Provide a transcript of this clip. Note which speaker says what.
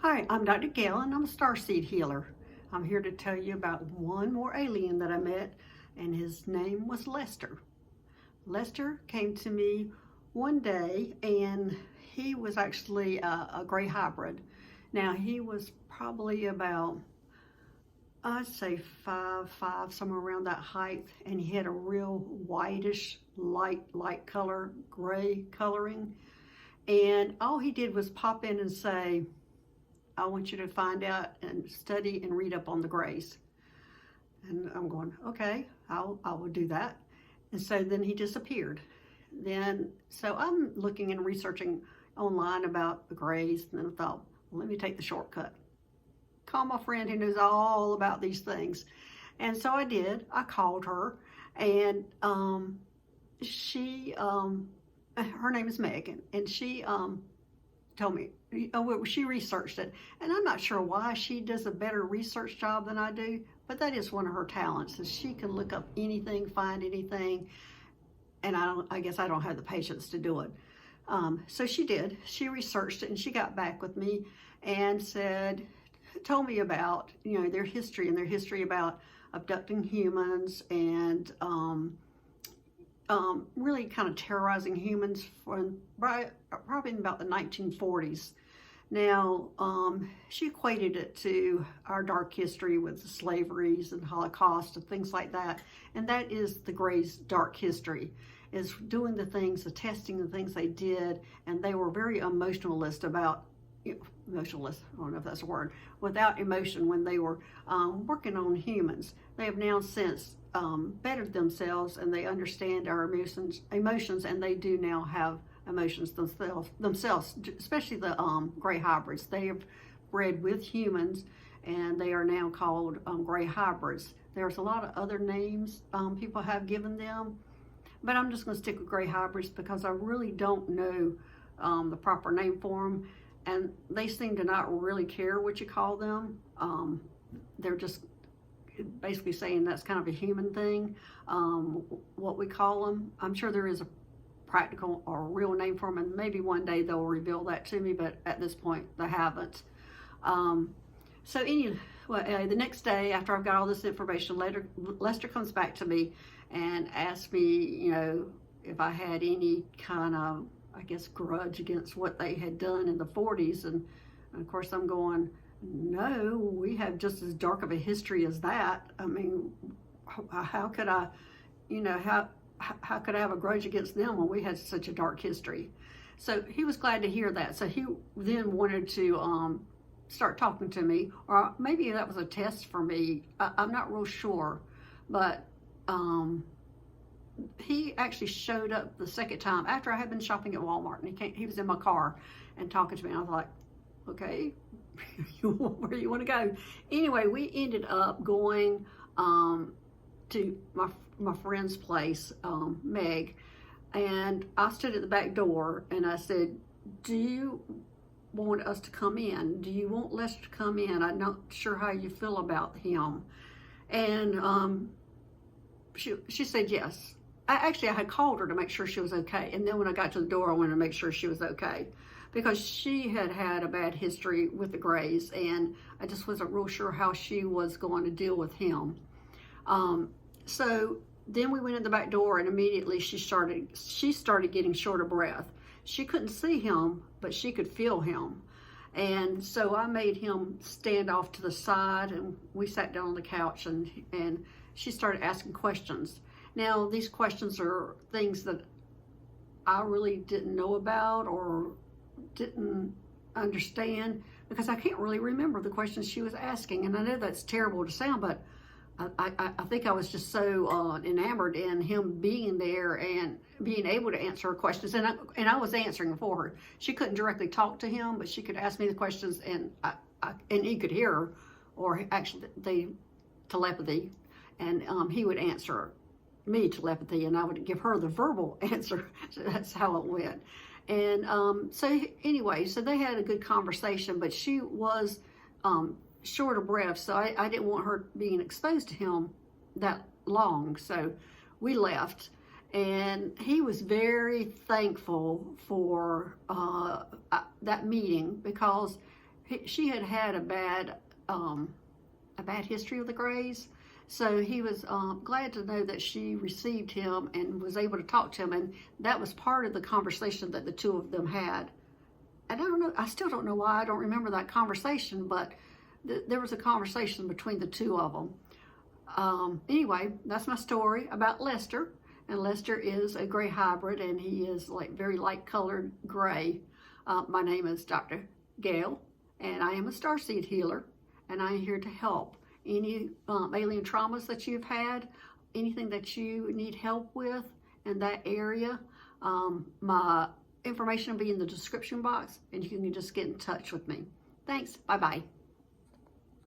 Speaker 1: Hi, I'm Dr. Gail and I'm a starseed healer. I'm here to tell you about one more alien that I met, and his name was Lester. Lester came to me one day and he was actually a gray hybrid. Now he was probably about, I'd say 5'5", somewhere around that height, and he had a real whitish, light color, gray coloring. And all he did was pop in and say, I want you to find out and study and read up on the grays. And I'm going, okay, I will do that. And so then he disappeared. So I'm looking and researching online about the grays, and then I thought, well, let me take the shortcut. Call my friend who knows all about these things. And so I did. I called her, and her name is Megan, and she told me, she researched it, and I'm not sure why she does a better research job than I do, but that is one of her talents, is she can look up anything, find anything, and I guess I don't have the patience to do it. So she did. She researched it, and she got back with me and told me about, their history about abducting humans and really kind of terrorizing humans from probably in about the 1940s. Now, she equated it to our dark history with the slaveries and Holocaust and things like that. And that is the Greys' dark history, is doing the things, the testing, the things they did. And they were very emotionalist about, emotionalist, I don't know if that's a word, without emotion when they were working on humans. They have now since bettered themselves, and they understand our emotions, and they do now have emotions themselves, especially the gray hybrids. They have bred with humans, and they are now called gray hybrids. There's a lot of other names people have given them, but I'm just going to stick with gray hybrids because I really don't know the proper name for them, and they seem to not really care what you call them. They're just basically saying that's kind of a human thing, what we call them. I'm sure there is a practical or real name for them, and maybe one day they'll reveal that to me, but at this point they haven't. The next day after I've got all this information, Lester comes back to me and asks me, if I had any kind of, I guess, grudge against what they had done in the 40s, and of course I'm going, no, we have just as dark of a history as that. I mean, how could I, how could I have a grudge against them when we had such a dark history? So he was glad to hear that. So he then wanted to start talking to me, or maybe that was a test for me. I'm not real sure, but he actually showed up the second time after I had been shopping at Walmart, and he was in my car and talking to me. And I was like, okay, where do you want to go? Anyway, we ended up going to my friend's place, Meg, and I stood at the back door and I said, do you want us to come in? Do you want Lester to come in? I'm not sure how you feel about him. And she said yes. I had called her to make sure she was okay, and then when I got to the door I wanted to make sure she was okay, because she had a bad history with the Greys, and I just wasn't real sure how she was going to deal with him. So then we went in the back door, and immediately she started getting short of breath. She couldn't see him, but she could feel him. And so I made him stand off to the side, and we sat down on the couch, and she started asking questions. Now, these questions are things that I really didn't know about or didn't understand, because I can't really remember the questions she was asking. And I know that's terrible to sound, but I think I was just so enamored in him being there and being able to answer her questions. And I was answering for her. She couldn't directly talk to him, but she could ask me the questions, and he could hear her, or actually the telepathy, and he would answer me telepathy, and I would give her the verbal answer. So that's how it went. And so anyway, so they had a good conversation, but she was short of breath, so I didn't want her being exposed to him that long. So we left, and he was very thankful for that meeting, because she had had a bad history of the Grays. So he was glad to know that she received him and was able to talk to him. And that was part of the conversation that the two of them had. And I don't know, I still don't know why I don't remember that conversation, but there was a conversation between the two of them. Anyway, that's my story about Lester. And Lester is a gray hybrid, and he is like very light colored gray. My name is Dr. Gail, and I am a starseed healer, and I am here to help. Any alien traumas that you've had, anything that you need help with in that area, my information will be in the description box, and you can just get in touch with me. Thanks. Bye-bye.